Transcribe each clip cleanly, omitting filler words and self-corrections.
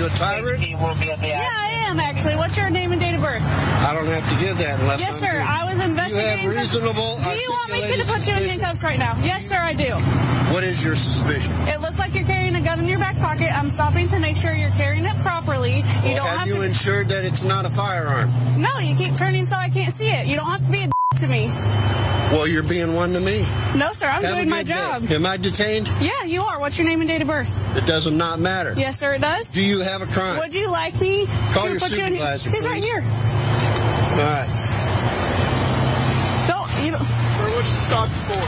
you a tyrant? Yeah, I am actually. What's your name and date of birth? I don't have to give that unless Yes, sir. I was you investigating. have reasonable. Do you want me to put you in handcuffs right now? Yes, sir, I do. What is your suspicion? It looks like you're carrying a gun in your back pocket. I'm stopping to make sure you're carrying it properly. You don't have you ensured that it's not a firearm? No, you keep turning so I can't see it. You don't have to be a to me. Well, you're being one to me. No, sir, I'm doing my job. Am I detained? Yeah, you are. What's your name and date of birth? It does not matter. Yes, sir, it does. Do you have a crime? Would you like me Call to your put you in? supervisor, He's right please. here. All right. You don't. Sir, what's the stop you for?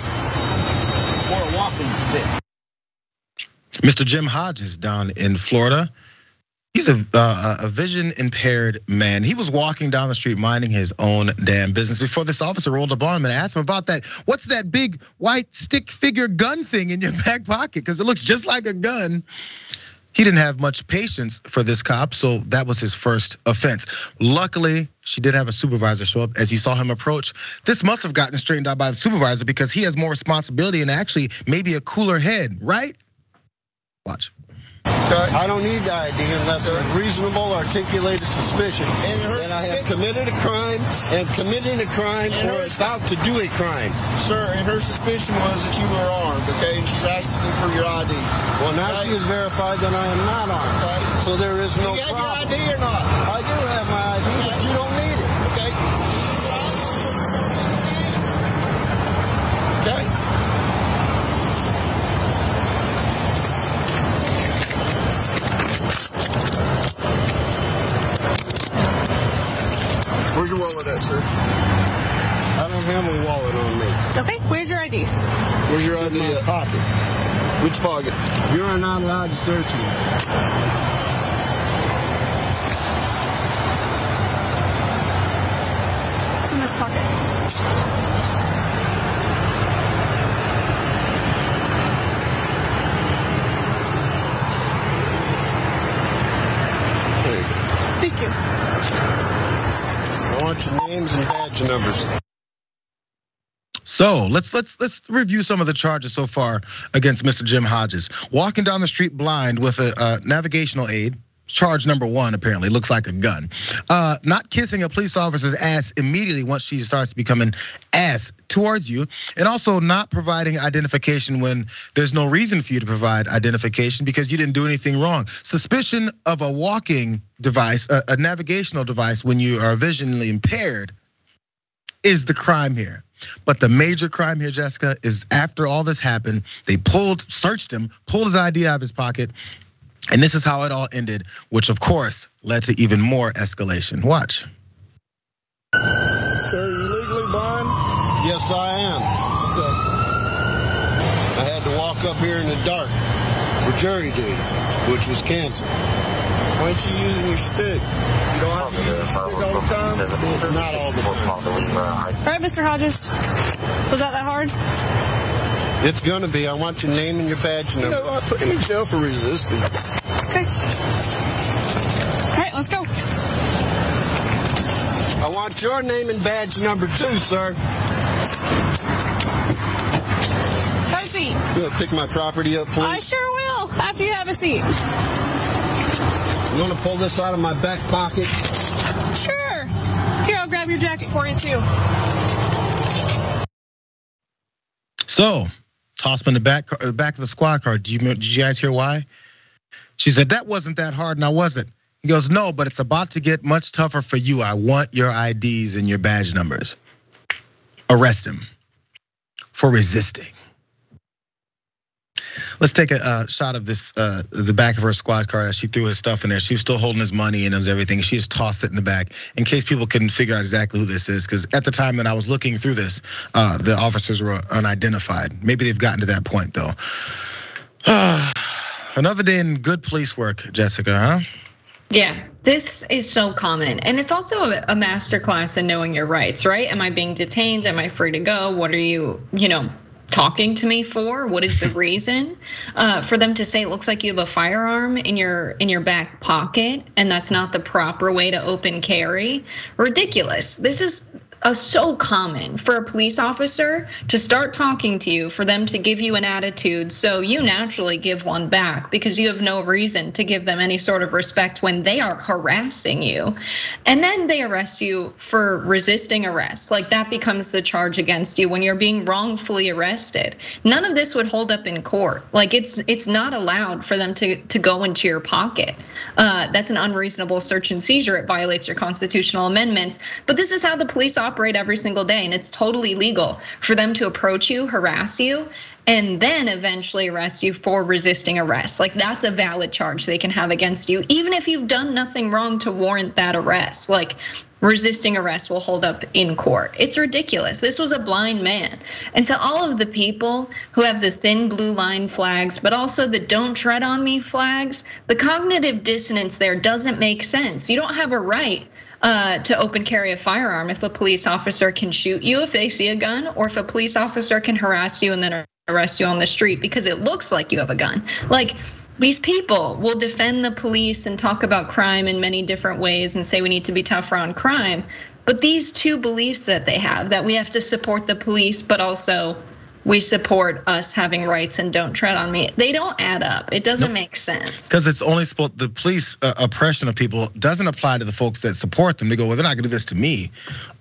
For a walking stick. Mr. Jim Hodges down in Florida. He's a vision-impaired man. He was walking down the street minding his own damn business before this officer rolled up on him and asked him about that. What's that big white stick figure gun thing in your back pocket? Because it looks just like a gun. He didn't have much patience for this cop, so that was his first offense. Luckily, she did have a supervisor show up as you saw him approach. This must have gotten straightened out by the supervisor because he has more responsibility and actually maybe a cooler head, right? Watch. I don't need the ID unless there's reasonable articulated suspicion that I have committed a crime and committing a crime or about to do a crime. Sir, and her suspicion was that you were armed, okay? And she's asking you for your ID. Well, now she has verified that I am not armed. Okay. So there is no problem. problem. You have your ID or not? I do have my ID, but you don't need it. Okay. Okay. Where's your wallet at, sir? I don't have a wallet on me. Okay, where's your ID? Where's your ID? In my pocket. Which pocket? You are not allowed to search me. It's in this pocket. There you go. Thank you. I want your names and badge numbers. So let's review some of the charges so far against Mr. Jim Hodges. Walking down the street blind with a navigational aid. Charge number 1 apparently looks like a gun. Not kissing a police officer's ass immediately once she starts becoming ass towards you, and also not providing identification when there's no reason for you to provide identification because you didn't do anything wrong. Suspicion of a walking device, a navigational device when you are visually impaired is the crime here. But the major crime here, Jessica, is after all this happened, they searched him, pulled his ID out of his pocket. And this is how it all ended, which of course led to even more escalation. Watch. Sir, are you legally blind? Yes, I am. I had to walk up here in the dark for jury duty, which was canceled. Why aren't you using your stick? You don't have to use your stick all the time? Not all the time. All right, Mr. Hodges. Was that hard? It's gonna be. I want your name and your badge number. You know what? Put me in jail for resisting. Okay. All right, let's go. I want your name and badge number too, sir. Have a seat. You gonna pick my property up, please? I sure will, after you have a seat. You wanna pull this out of my back pocket? Sure. Here, I'll grab your jacket for you too. So, toss him in the back of the squad car. Did you guys hear why? She said, that wasn't that hard, now was it? He goes, no, but it's about to get much tougher for you. I want your IDs and your badge numbers. Arrest him for resisting. Let's take a shot of this, the back of her squad car as she threw his stuff in there. She was still holding his money and everything. She just tossed it in the back in case people couldn't figure out exactly who this is. Because at the time that I was looking through this, the officers were unidentified. Maybe they've gotten to that point though. Another day in good police work, Jessica, huh? Yeah, this is so common. And it's also a masterclass in knowing your rights, right? Am I being detained? Am I free to go? What are you talking to me for? What is the reason? For them to say it looks like you have a firearm in your back pocket and that's not the proper way to open carry. Ridiculous. This is so common for a police officer to start talking to you, for them to give you an attitude, so you naturally give one back because you have no reason to give them any sort of respect when they are harassing you. And then they arrest you for resisting arrest. Like, that becomes the charge against you when you're being wrongfully arrested. None of this would hold up in court. Like, it's not allowed for them to go into your pocket. That's an unreasonable search and seizure. It violates your constitutional amendments. But this is how the police operate every single day, and it's totally legal for them to approach you, harass you, and then eventually arrest you for resisting arrest. Like, that's a valid charge they can have against you, even if you've done nothing wrong to warrant that arrest. Like, resisting arrest will hold up in court. It's ridiculous. This was a blind man. And to all of the people who have the thin blue line flags, but also the don't tread on me flags, the cognitive dissonance there doesn't make sense. You don't have a right to open carry a firearm if a police officer can shoot you if they see a gun, or if a police officer can harass you and then arrest you on the street because it looks like you have a gun. Like, these people will defend the police and talk about crime in many different ways and say we need to be tougher on crime. But these two beliefs that they have, that we have to support the police, but also we support us having rights and don't tread on me, they don't add up. It doesn't make sense. Because it's only the police oppression of people doesn't apply to the folks that support them. They go, well, they're not gonna do this to me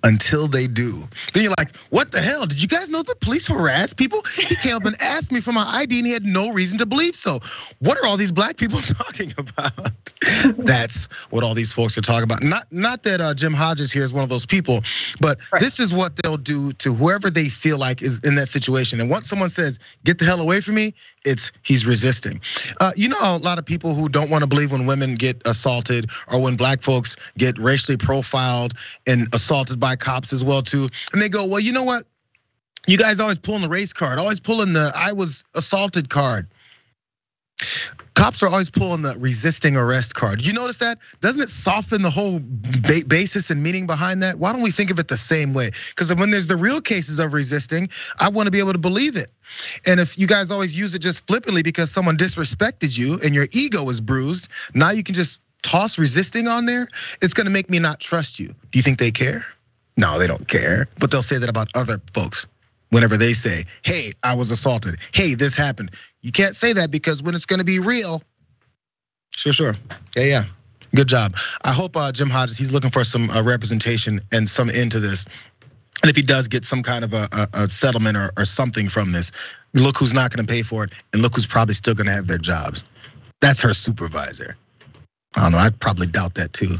until they do. Then you're like, what the hell? Did you guys know the police harass people? He came up and asked me for my ID and he had no reason to believe so. What are all these black people talking about? That's what all these folks are talking about. Not that Jim Hodges here is one of those people, but this is what they'll do to whoever they feel like is in that situation. And once someone says, get the hell away from me, he's resisting. You know, a lot of people who don't want to believe when women get assaulted or when black folks get racially profiled and assaulted by cops as well too. And they go, well, you know what? You guys always pulling the race card, always pulling the I was assaulted card. Cops are always pulling the resisting arrest card. Did you notice that? Doesn't it soften the whole basis and meaning behind that? Why don't we think of it the same way? Because when there's the real cases of resisting, I want to be able to believe it. And if you guys always use it just flippantly because someone disrespected you and your ego is bruised, now you can just toss resisting on there, it's gonna make me not trust you. Do you think they care? No, they don't care, but they'll say that about other folks. Whenever they say, hey, I was assaulted, hey, this happened. You can't say that because when it's gonna be real. Sure, yeah. Good job. I hope Jim Hodges, he's looking for some representation and some end to this. And if he does get some kind of a settlement or something from this, look who's not gonna pay for it and look who's probably still gonna have their jobs. That's her supervisor. I don't know, I'd probably doubt that too.